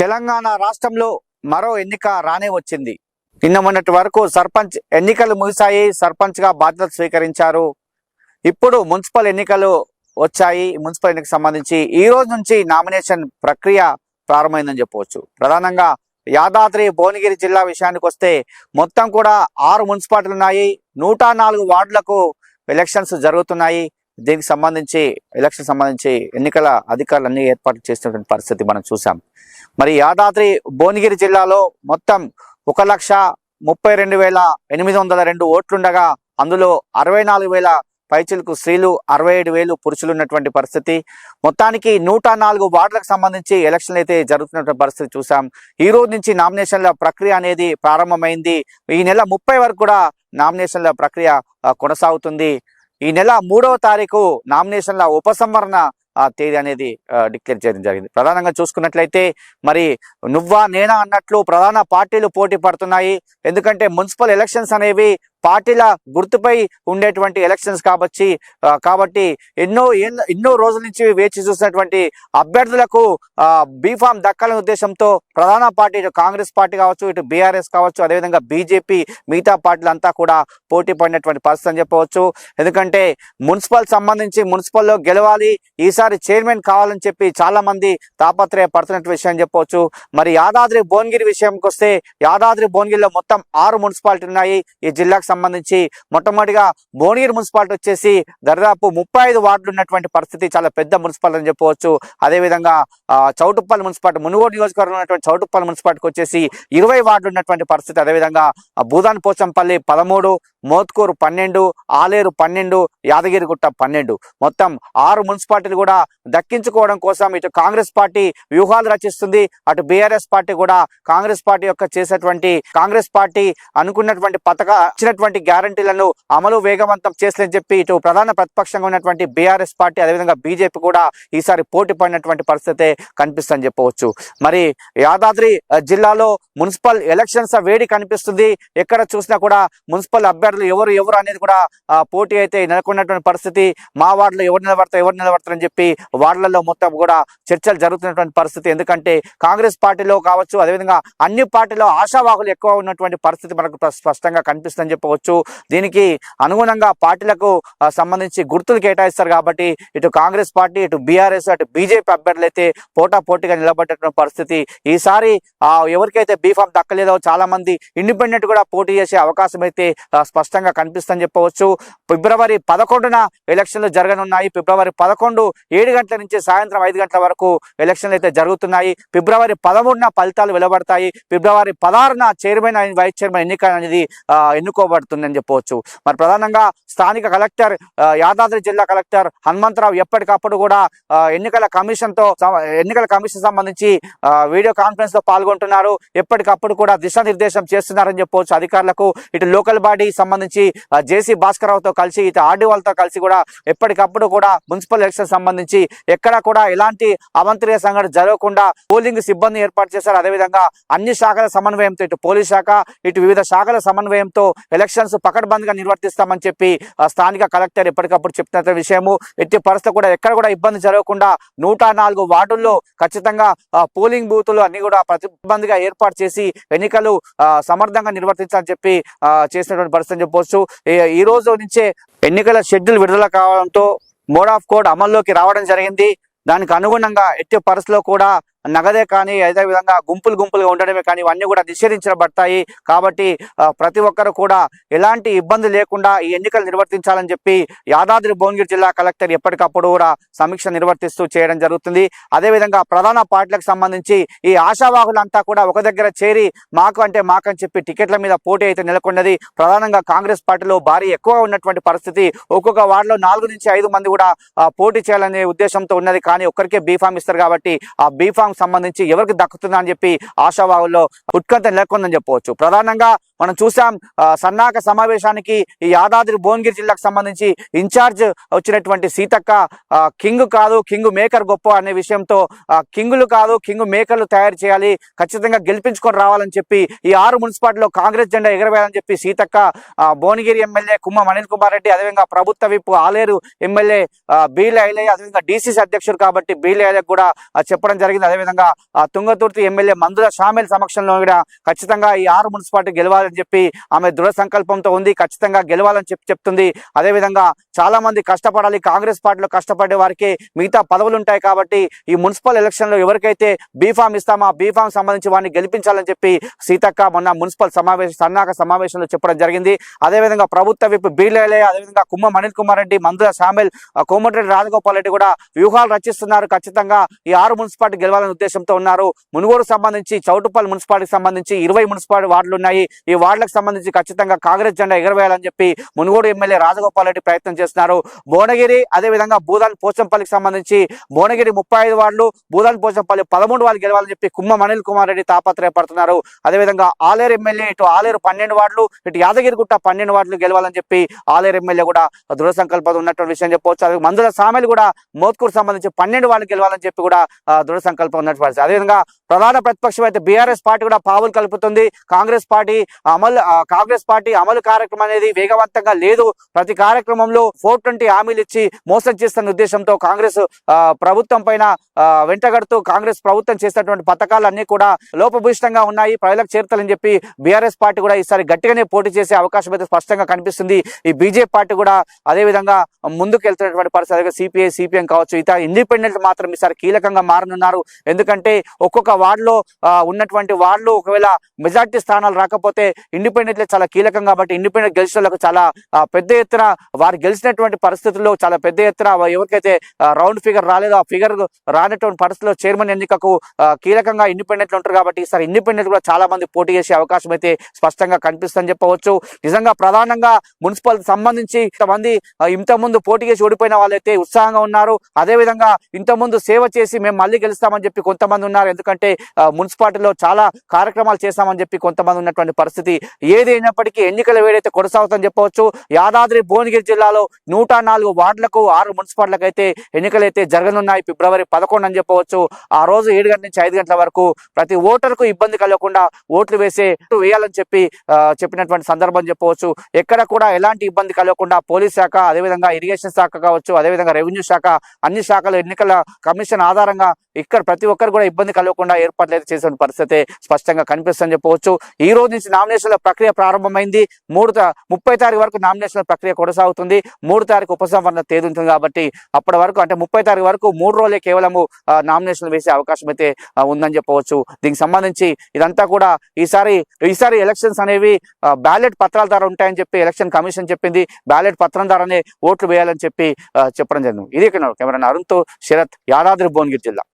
తెలంగాణ రాష్ట్రంలో మరో ఎన్నిక రానే వచ్చింది. నిన్న మొన్నటి వరకు సర్పంచ్ ఎన్నికలు ముగిశాయి. సర్పంచ్ గా బాధ్యత స్వీకరించారు. ఇప్పుడు మున్సిపల్ ఎన్నికలు వచ్చాయి. మున్సిపల్ ఎన్నికకు సంబంధించి ఈ రోజు నుంచి నామినేషన్ ప్రక్రియ ప్రారంభమైందని చెప్పవచ్చు. ప్రధానంగా యాదాద్రి భువనగిరి జిల్లా విషయానికి వస్తే మొత్తం కూడా 6 మున్సిపాలిటీలు ఉన్నాయి. 104 వార్డులకు ఎలక్షన్స్ జరుగుతున్నాయి. దీనికి సంబంధించి ఎన్నికల అధికారులు అన్ని ఏర్పాట్లు చేసినటువంటి పరిస్థితి మనం చూసాం. మరి యాదాద్రి భువనగిరి జిల్లాలో మొత్తం 1,32,802 ఓట్లుండగా అందులో 64,000 పైచిలకు స్త్రీలు, 67,000 పురుషులు ఉన్నటువంటి పరిస్థితి. మొత్తానికి 104 వార్డులకు సంబంధించి ఎలక్షన్లు అయితే జరుగుతున్నటువంటి పరిస్థితి చూసాం. ఈ రోజు నుంచి నామినేషన్ల ప్రక్రియ అనేది ప్రారంభమైంది. ఈ నెల 30 వరకు కూడా నామినేషన్ల ప్రక్రియ కొనసాగుతుంది. ఈ నెల 3వ తారీఖు నామినేషన్ల ఉపసంహరణ తేదీ అనేది డిక్లేర్ చేయడం జరిగింది. ప్రధానంగా చూసుకున్నట్లయితే మరి నువ్వా నేనా అన్నట్లు ప్రధాన పార్టీలు పోటీ పడుతున్నాయి. ఎందుకంటే మున్సిపల్ ఎలక్షన్స్ అనేవి పార్టీల గుర్తుపై ఉండేటువంటి ఎలక్షన్స్ కాబట్టి ఎన్నో రోజుల నుంచి వేచి చూసినటువంటి అభ్యర్థులకు బీఫామ్ దక్కాలనే ఉద్దేశంతో ప్రధాన పార్టీ ఇటు కాంగ్రెస్ పార్టీ కావచ్చు, ఇటు బీఆర్ఎస్ కావచ్చు, అదేవిధంగా బీజేపీ, మిగతా పార్టీలంతా కూడా పోటీ పడినటువంటి పరిస్థితి అని చెప్పవచ్చు. ఎందుకంటే మున్సిపల్లో గెలవాలి, ఈసారి చైర్మన్ కావాలని చెప్పి చాలా మంది తాపత్రయపడుతున్న విషయం చెప్పవచ్చు. మరి యాదాద్రి భువనగిరి విషయంకి వస్తే యాదాద్రి భువనగిరిలో మొత్తం 6 మున్సిపాలిటీ ఉన్నాయి. ఈ జిల్లాకు సంబంధించి మొట్టమొదటిగా భువనగిరి మున్సిపాలిటీ వచ్చేసి దాదాపు 35 వార్డులు ఉన్నటువంటి పరిస్థితి, చాలా పెద్ద మున్సిపాలిటీ అని చెప్పవచ్చు. అదేవిధంగా చౌటుప్పల్ మున్సిపాలిటీ, మునుగోడు నియోజకవర్గంలో ఉన్నటువంటి చౌటుప్పల్ మున్సిపాలిటీకి వచ్చేసి 20 వార్డులు ఉన్నటువంటి పరిస్థితి. అదేవిధంగా భూదాన్ పోచంపల్లి 13, మోత్కూరు 12, ఆలేరు 12, యాదగిరిగుట్ట 12, మొత్తం 6 మున్సిపాలిటీలు కూడా దక్కించుకోవడం కోసం ఇటు కాంగ్రెస్ పార్టీ వ్యూహాలు రచిస్తుంది. అటు బీఆర్ఎస్ పార్టీ కూడా కాంగ్రెస్ పార్టీ అనుకున్నటువంటి ఇచ్చినటువంటి గ్యారంటీలను అమలు వేగవంతం చేస్తుందని చెప్పి ఇటు ప్రధాన ప్రతిపక్షంగా ఉన్నటువంటి బీఆర్ఎస్ పార్టీ, అదేవిధంగా బీజేపీ కూడా ఈసారి పోటీ పడినటువంటి పరిస్థితి కనిపిస్తుందని చెప్పవచ్చు. మరి యాదాద్రి జిల్లాలో మున్సిపల్ ఎలక్షన్స్ వేడి కనిపిస్తుంది. ఎక్కడ చూసినా కూడా మున్సిపల్ అభ్యర్థులు ఎవరు అనేది కూడా పోటీ అయితే నెలకొన్నటువంటి పరిస్థితి. మా వార్డులో ఎవరు నిలబడతారని చెప్పి వార్డులలో మొత్తం కూడా చర్చలు జరుగుతున్నటువంటి పరిస్థితి. ఎందుకంటే కాంగ్రెస్ పార్టీలో కావచ్చు, అదేవిధంగా అన్ని పార్టీలో ఆశావాహులు ఎక్కువ ఉన్నటువంటి పరిస్థితి మనకు స్పష్టంగా కనిపిస్తుందని చెప్పవచ్చు. దీనికి అనుగుణంగా పార్టీలకు సంబంధించి గుర్తులు కేటాయిస్తారు కాబట్టి ఇటు కాంగ్రెస్ పార్టీ, ఇటు బీఆర్ఎస్, అటు బీజేపీ అభ్యర్థులు అయితే పోటాపోటీగా నిలబడ్డటువంటి పరిస్థితి. ఈసారి ఎవరికైతే బీఫామ్ దక్కలేదో చాలా మంది ఇండిపెండెంట్ కూడా పోటీ చేసే అవకాశం అయితే స్పష్టంగా కనిపిస్తుందని చెప్పవచ్చు. ఫిబ్రవరి 11న ఎలక్షన్లు జరగనున్నాయి. ఫిబ్రవరి 11 7 గంటల నుంచి సాయంత్రం 5 గంటల వరకు ఎలక్షన్లు అయితే జరుగుతున్నాయి. ఫిబ్రవరి 13న ఫలితాలు వెలువడతాయి. ఫిబ్రవరి 16న చైర్మన్ అండ్ వైస్ చైర్మన్ ఎన్నిక అనేది ఎన్నుకోబడుతుందని చెప్పవచ్చు. మరి ప్రధానంగా స్థానిక కలెక్టర్, యాదాద్రి జిల్లా కలెక్టర్ హనుమంతరావు ఎప్పటికప్పుడు కూడా ఎన్నికల కమిషన్ సంబంధించి వీడియో కాన్ఫరెన్స్ లో పాల్గొంటున్నారు. ఎప్పటికప్పుడు కూడా దిశానిర్దేశం చేస్తున్నారని చెప్పవచ్చు అధికారులకు. ఇటు లోకల్ బాడీ సంబంధించి జేసీ భాస్కరరావుతో కలిసి, ఇటు ఆర్డీఓలతో కలిసి కూడా ఎప్పటికప్పుడు కూడా మున్సిపల్ ఎలక్షన్ సంబంధించి ఎక్కడ కూడా ఎలాంటి అవంతరీయ సంఘటన జరగకుండా పోలింగ్ సిబ్బంది ఏర్పాటు చేశారు. అదేవిధంగా అన్ని శాఖల సమన్వయంతో, ఇటు పోలీస్ శాఖ, ఇటు వివిధ శాఖల సమన్వయంతో ఎలక్షన్స్ పకడ్బందీగా నిర్వర్తిస్తామని చెప్పి స్థానిక కలెక్టర్ ఎప్పటికప్పుడు చెప్తున్న విషయము. ఎట్టి పరిస్థితి కూడా ఎక్కడ కూడా ఇబ్బంది జరగకుండా 104 వార్డుల్లో ఖచ్చితంగా పోలింగ్ బూతులు అన్ని కూడా ప్రతిబంధిగా ఏర్పాటు చేసి ఎన్నికలు సమర్థంగా నిర్వర్తించాలని చెప్పి చేసినటువంటి పరిస్థితి చెప్పవచ్చు. ఈ రోజు నుంచే ఎన్నికల షెడ్యూల్ విడుదల కావడంతో మోడ్ ఆఫ్ కోడ్ అమల్లోకి రావడం జరిగింది. దానికి అనుగుణంగా ఎట్టి పరిస్థితిలో కూడా నగదే కానీ, అదేవిధంగా గుంపులుగా ఉండడమే కానీ ఇవన్నీ కూడా నిషేధించబడతాయి. కాబట్టి ప్రతి ఒక్కరు కూడా ఎలాంటి ఇబ్బంది లేకుండా ఈ ఎన్నికలు నిర్వర్తించాలని చెప్పి యాదాద్రి భువనగిరి జిల్లా కలెక్టర్ ఎప్పటికప్పుడు కూడా సమీక్ష నిర్వర్తిస్తూ చేయడం జరుగుతుంది. అదేవిధంగా ప్రధాన పార్టీలకు సంబంధించి ఈ ఆశావాహులంతా కూడా ఒక దగ్గర చేరి మాకని చెప్పి టికెట్ల మీద పోటీ అయితే నెలకొన్నది. ప్రధానంగా కాంగ్రెస్ పార్టీలో భారీ ఎక్కువ ఉన్నటువంటి పరిస్థితి. ఒక్కొక్క వార్డులో 4 నుంచి 5 మంది కూడా పోటీ చేయాలనే ఉద్దేశంతో ఉన్నది. కానీ ఒక్కరికే బీఫామ్ ఇస్తారు కాబట్టి ఆ బీఫామ్ సంబంధించి ఎవరికి దక్కుతుందా అని చెప్పి ఆశావాహుల్లో ఉత్కంఠ నెలకొందని చెప్పవచ్చు. ప్రధానంగా మనం చూసాం సన్నాహక సమావేశానికి ఈ యాదాద్రి భువనగిరి జిల్లాకు సంబంధించి ఇన్ఛార్జ్ వచ్చినటువంటి సీతక్క కింగ్ కాదు కింగ్ మేకర్ గొప్ప అనే విషయంతో కింగులు కాదు కింగ్ మేకర్లు తయారు చేయాలి, ఖచ్చితంగా గెలిపించుకొని రావాలని చెప్పి ఈ 6 మున్సిపాలిటీలో కాంగ్రెస్ జెండా ఎగరవేయాలని చెప్పి సీతక్క భువనగిరి ఎమ్మెల్యే కుమ్మం అనిల్ కుమార్ రెడ్డి, అదేవిధంగా ప్రభుత్వ విప్ ఆలేరు ఎమ్మెల్యే బీల ఐలయ్య, అదేవిధంగా డీసీసీ అధ్యక్షుడు కాబట్టి బీల ఐలయ్య కూడా చెప్పడం జరిగింది. అదేవిధంగా తుంగతుర్తి ఎమ్మెల్యే మందుల షామిల్ సమక్షంలో కూడా ఖచ్చితంగా ఈ 6 మున్సిపాలిటీ గెలవాలని చెప్పి ఆమె దృఢ సంకల్పంతో ఉంది, ఖచ్చితంగా గెలవాలని చెప్తుంది. అదేవిధంగా చాలా మంది కష్టపడాలి, కాంగ్రెస్ పార్టీలో కష్టపడే వారికి మిగతా పదవులు ఉంటాయి కాబట్టి ఈ మున్సిపల్ ఎలక్షన్ లో ఎవరికైతే బీఫామ్ ఇస్తామో ఆ బీఫామ్ సంబంధించి వారిని గెలిపించాలని చెప్పి సీతక్క మొన్న మున్సిపల్ సన్నాహక సమావేశంలో చెప్పడం జరిగింది. అదేవిధంగా ప్రభుత్వ విప్ బీలేలే, అదేవిధంగా కుమ్మం అనిల్ కుమార్ రెడ్డి, మందుల షామిల్, కోమటిరెడ్డి రాజగోపాల్ రెడ్డి కూడా వ్యూహాలు రచిస్తున్నారు. ఖచ్చితంగా ఈ 6 మున్సిపాలిటీ గెలవాలనే ఉద్దేశంతో ఉన్నారు. మునుగోడు సంబంధించి చౌటుపల్లి మున్సిపాలిటీకి సంబంధించి 20 మున్సిపాలిటీ వార్డులు ఉన్నాయి. ఈ వార్డులకు సంబంధించి ఖచ్చితంగా కాంగ్రెస్ జెండా ఎగరవేయాలని చెప్పి మునుగోడు ఎమ్మెల్యే రాజగోపాల్ రెడ్డి ప్రయత్నం చేస్తున్నారు. భువనగిరి అదేవిధంగా భూదాన్ పోచంపల్లికి సంబంధించి భువనగిరి 35 వార్డులు, భూదాన్ పోచంపల్లి 13 వార్డులు గెలవాలని చెప్పి కుమ్మం అనిల్ కుమార్ రెడ్డి తాపత్రయపడుతున్నారు. అదేవిధంగా ఆలేరు ఎమ్మెల్యే ఇటు ఆలేరు 12 వార్డులు, ఇటు యాదగిరిగుట్ట 12 వార్డులు గెలవాలని చెప్పి ఆలేరు ఎమ్మెల్యే కూడా దృఢ సంకల్పం ఉన్నటువంటి విషయం చెప్పవచ్చు. అది మందుల సామెలు కూడా మోత్కూరు సంబంధించి 12 వార్డులు గెలవాలని చెప్పి కూడా దృఢ సంకల్పం ఉన్నటువంటి. అదేవిధంగా ప్రధాన ప్రతిపక్షం అయితే బీఆర్ఎస్ పార్టీ కూడా పావులు కలుపుతుంది. కాంగ్రెస్ పార్టీ అమలు కార్యక్రమం అనేది వేగవంతంగా లేదు. ప్రతి కార్యక్రమంలో 420 హామీలు ఇచ్చి మోసం చేస్తున్న ఉద్దేశంతో కాంగ్రెస్ ప్రభుత్వం పైన వెంటగడుతూ కాంగ్రెస్ ప్రభుత్వం చేసినటువంటి పథకాలన్నీ కూడా లోపభూయిష్టంగా ఉన్నాయి, ప్రజలకు చేరుతాలని చెప్పి బీఆర్ఎస్ పార్టీ కూడా ఈసారి గట్టిగానే పోటీ చేసే అవకాశం అయితే స్పష్టంగా కనిపిస్తుంది. ఈ బీజేపీ పార్టీ కూడా అదే విధంగా ముందుకు వెళ్తున్నటువంటి పరిస్థితి. సిపిఐ సిపిఎం కావచ్చు, ఇతర ఇండిపెండెంట్ మాత్రం ఈసారి కీలకంగా మారనున్నారు. ఎందుకంటే ఒక్కొక్క వార్డులో ఉన్నటువంటి వార్డులు ఒకవేళ మెజార్టీ స్థానాలు రాకపోతే ఇండిపెండెంట్లే చాలా కీలకం కాబట్టి ఇండిపెండెంట్ గెలిచిన వాళ్ళకు చాలా పెద్ద ఎత్తున వారు గెలిచినటువంటి పరిస్థితుల్లో చాలా పెద్ద ఎత్తున ఎవరికైతే రౌండ్ ఫిగర్ రాలేదో ఆ ఫిగర్ రానటువంటి పరిస్థితుల్లో చైర్మన్ ఎన్నికకు కీలకంగా ఇండిపెండెంట్లు ఉంటారు కాబట్టి ఈసారి ఇండిపెండెంట్ కూడా చాలా మంది పోటీ చేసే అవకాశం అయితే స్పష్టంగా కనిపిస్తుందని చెప్పవచ్చు. నిజంగా ప్రధానంగా మున్సిపల్ సంబంధించి ఇంతకుముందు పోటీ చేసి ఓడిపోయిన వాళ్ళైతే ఉత్సాహంగా ఉన్నారు. అదేవిధంగా ఇంతకుముందు సేవ చేసి మేము మళ్ళీ గెలుస్తామని చెప్పి కొంతమంది ఉన్నారు. ఎందుకంటే మున్సిపాలిటీలో చాలా కార్యక్రమాలు చేస్తామని చెప్పి కొంతమంది ఉన్నటువంటి పరిస్థితి. ఏది అయినప్పటికీ ఎన్నికల వేడైతే కొనసాగుతుందని చెప్పవచ్చు. యాదాద్రి భువనగిరి జిల్లాలో 104 వార్డులకు 6 మున్సిపాలిటీలకు అయితే ఎన్నికలైతే జరగనున్నాయి. ఫిబ్రవరి 11 అని చెప్పవచ్చు. ఆ రోజు 7 గంటల నుంచి 5 గంటల వరకు ప్రతి ఓటర్కు ఇబ్బంది కలగకుండా ఓట్లు వేయాలని చెప్పినటువంటి సందర్భం చెప్పవచ్చు. ఎక్కడ కూడా ఎలాంటి ఇబ్బంది కలగకుండా పోలీస్ శాఖ, అదేవిధంగా ఇరిగేషన్ శాఖ కావచ్చు, అదేవిధంగా రెవెన్యూ శాఖ, అన్ని శాఖలు ఎన్నికల కమిషన్ ఆధారంగా ఇక్కడ ప్రతి ఒక్కరు కూడా ఇబ్బంది కలగకుండా ఏర్పాట్లు అయితే చేసిన పరిస్థితి స్పష్టంగా కనిపిస్తుందని చెప్పవచ్చు. ఈ రోజు నుంచి నామినేషన్ల ప్రక్రియ ప్రారంభమైంది. 30 తారీఖు వరకు నామినేషన్ల ప్రక్రియ కొనసాగుతుంది. 3 తారీఖు ఉపసంహరణ తేదీ ఉంటుంది కాబట్టి అప్పటి వరకు అంటే 30 తారీఖు వరకు 3 రోజులే కేవలము నామినేషన్లు వేసే అవకాశం అయితే ఉందని చెప్పవచ్చు. దీనికి సంబంధించి ఇదంతా కూడా ఈసారి ఎలక్షన్స్ అనేవి బ్యాలెట్ పత్రాల ద్వారా ఉంటాయని చెప్పి ఎలక్షన్ కమిషన్ చెప్పింది. బ్యాలెట్ పత్రం ద్వారానే ఓట్లు వేయాలని చెప్పి చెప్పడం జరిగింది. ఇది కెమెరా అరుణ్తో శరత్, యాదాద్రి భువనగిరి జిల్లా.